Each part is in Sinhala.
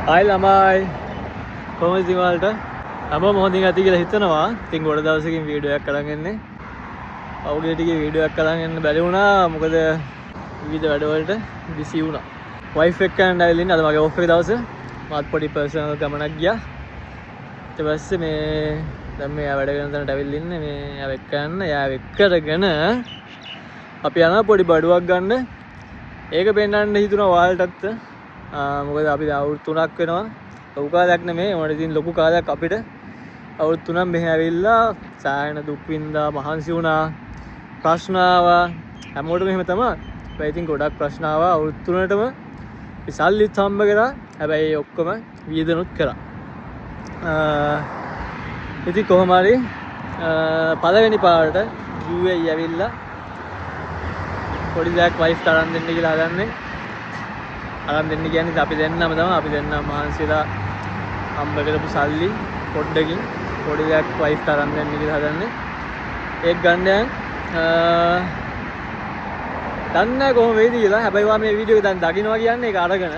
Hi ළමයි. කොහොමද ඉතින් ඔයාලට? හැමෝම හොඳින් ඇති කියලා හිතනවා. ඉතින් ගොඩ දවසකින් වීඩියෝ එකක් අරන් එන්නේ. අවුගේ ටිකේ වීඩියෝ එකක් අරන් එන්න බැරි වුණා. මොකද විවිධ වැඩවලට බිසි වුණා. වයිෆ් එක්ක යන්න ඇවිල්ලා ඉන්නේ. අද මගේ ඔෆ් එක දවස. මාත් පොඩි පර්සනල් ගමනක් ගියා. ඊට පස්සේ මේ දැන් මේ වැඩ කරන තැනට ඇවිල්ලා ඉන්නේ. මේ යාව එක්ක යන්න. යාව එක්කරගෙන අපි යනවා පොඩි බඩුවක් ගන්න. ඒක පෙන්නන්න හිතුණා ඔයාලටත්. මොකද අපි අවුරුදු 3ක් වෙනවා. ලොකු කාලයක් නෙමෙයි. උන්ට ඉතින් ලොකු කාලයක් අපිට. අවුරුදු 3ක් මෙහෙ ඇවිල්ලා සායන දුක් විඳා මහන්සි වුණා. ප්‍රශ්න ආවා. හැමෝටම එහෙම තමයි. හැබැයි ඉතින් ගොඩක් ප්‍රශ්න ආවා. අවුරුදු 3ටම සල්ලිත් හම්බ කරා. හැබැයි ඔක්කොම වියදනුත් කරා. ඉතින් කොහොම හරි පළවෙනි පාරට UAE ඇවිල්ලා පොඩි දෙයක් වයිෆ්ට අරන් දෙන්න කියලා හදන්නේ. අරන් දෙන්න කියන්නේ අපි දෙන්නම තමයි. අපි දෙන්නම මහන්සිලා හම්බ කරපු සල්ලි පොඩ්ඩකින් පොඩි දෙයක් වයිෆ්ට අරන් දෙන්න කියලා හදන්නේ. ඒක ගන්න දැන් දන්නේ කොහොම වෙයිද කියලා. හැබැයි ඔයා මේ වීඩියෝ එක දැන් දකින්නවා කියන්නේ ඒක අරගෙන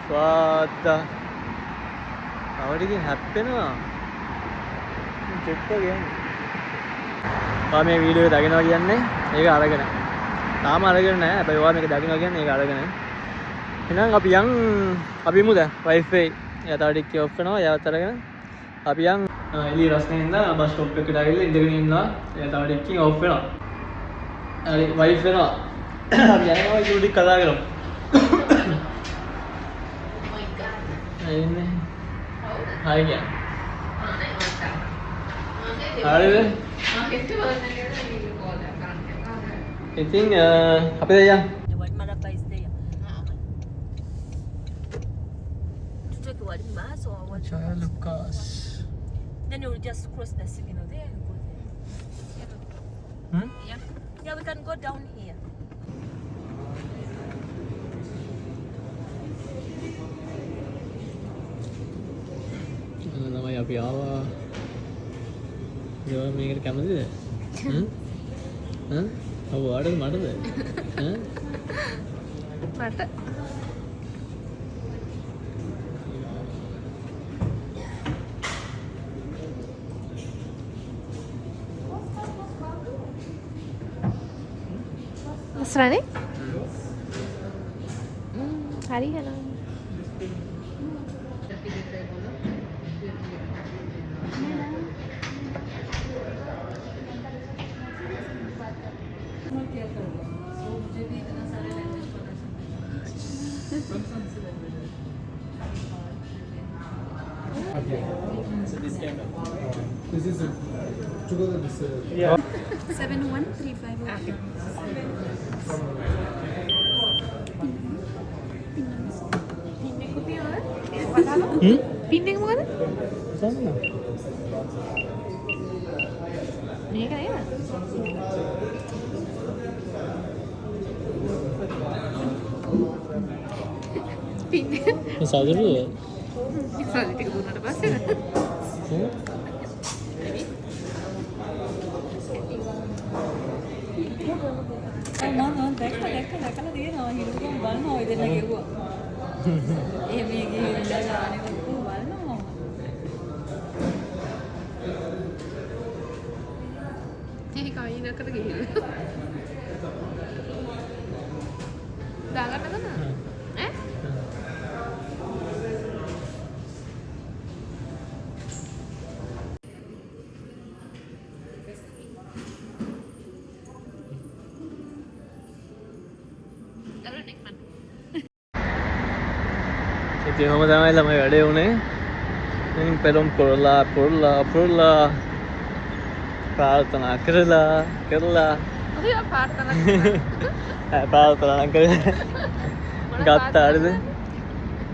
ස්වාද්දා අවටිකින් හැප්පෙනවා. චෙක් කරගන්න. ඔයා මේ වීඩියෝ එක දකින්නවා කියන්නේ ඒක අරගෙන. තාම අරගෙන නැහැ. හැබැයි ඔයා මේක දකින්නවා කියන්නේ ඒක අරගෙන. එහෙනම් අපි යන් අපි මුද වයිෆ් එක යතාටික් ඔෆ් කරනවා. යවත් අරගෙන අපි යන් එළිය රස්නේ ඉඳලා බස් ස්ටොප් එකට ඇවිල්ලා ඉඳගෙන ඉන්නවා. යතාටික් ඔෆ් වෙනවා. හරි වයිෆ් වෙනවා. අපි යනවා ඒක උඩින් කතා කරමු. එන්නේ. හායි ගියා. හරිද? ඉතින් අපි දැන් යන්. Jaya Lucas. Then you will just cross the signal there and go there. Yeah. Yeah, we can go down here. තමයි අපි ආවා. ඒවා මේකට කැමතිද? ඔව් ආඩද මටද? මට Rani? Hari hello. This is together this 7135. Pin එක මොකද? සම්මත. මේක නේද? පින් එක. මේ සාදරුව. සාදි ටික දුන්නාට පස්සේ. මම දැක්කලා තියෙනවා හිරුකම් බලනවා ඔය දෙන්න ගෙවුවා. එහෙම ගිහිල්ලා ගානේ ඔක්කොම බලනවා. ඒක අයිනකට ගිහිල්ලා. දාගන්න නේද? ඈ? ඉතින් ඔහොම තමයි ළමයි වැඩේ උනේ. ඉතින් පෙරම් පුරලා ප්‍රාර්ථනා කරලා අපි ප්‍රාර්ථනා ප්‍රාර්ථනා කරලා ගත්තා හරිද?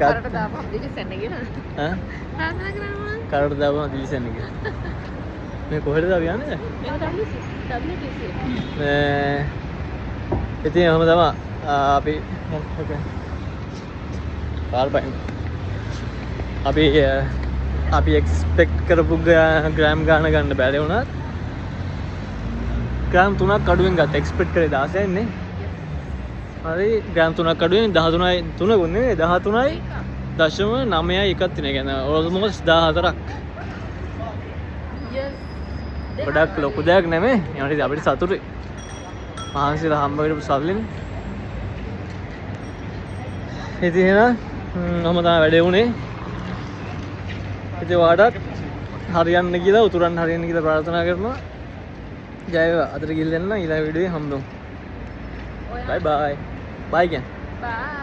කරට දාපම් දිලිසෙන්න කියලා. ඈ? ප්‍රාර්ථනා කරනවා. කරට දාපම් දිලිසෙන්න කියලා. මේ කොහෙද අපි යන්නේ? WTC. ඉතින් ඔහොම තමයි අපි පාරපයින් අපි එක්ස්පෙක්ට් කරපු ග්‍රෑම් ගාන ගන්න බැරි වුණත් ග්‍රෑම් 3ක් අඩුවෙන් ගත්තා. එක්ස්පෙක්ට් කරේ 16යි නේ. හරි ග්‍රෑම් 3ක් අඩුවෙන් 13යි 3 ගුණ නෙවෙයි 13යි 0.9 තින ගැන ඔල්මෝස් 14ක් ගොඩක් ලොකු දෙයක් නෙමේ එනට අපිට සතුටුයි මහන්සිලා හම්බ කරපු සල්ලින් ඉතින් එහෙනම් මම තමයි වැඩේ උනේ ඉතින් ඔයාලට හරියන්න කියලා උතුරන් හරියන්න කියලා ප්‍රාර්ථනා කරනවා ජය වේවා අතට ගිහින් දෙන්න ඊළඟ වීඩියෝේ හම්බෙමු bye bye bye again Bye.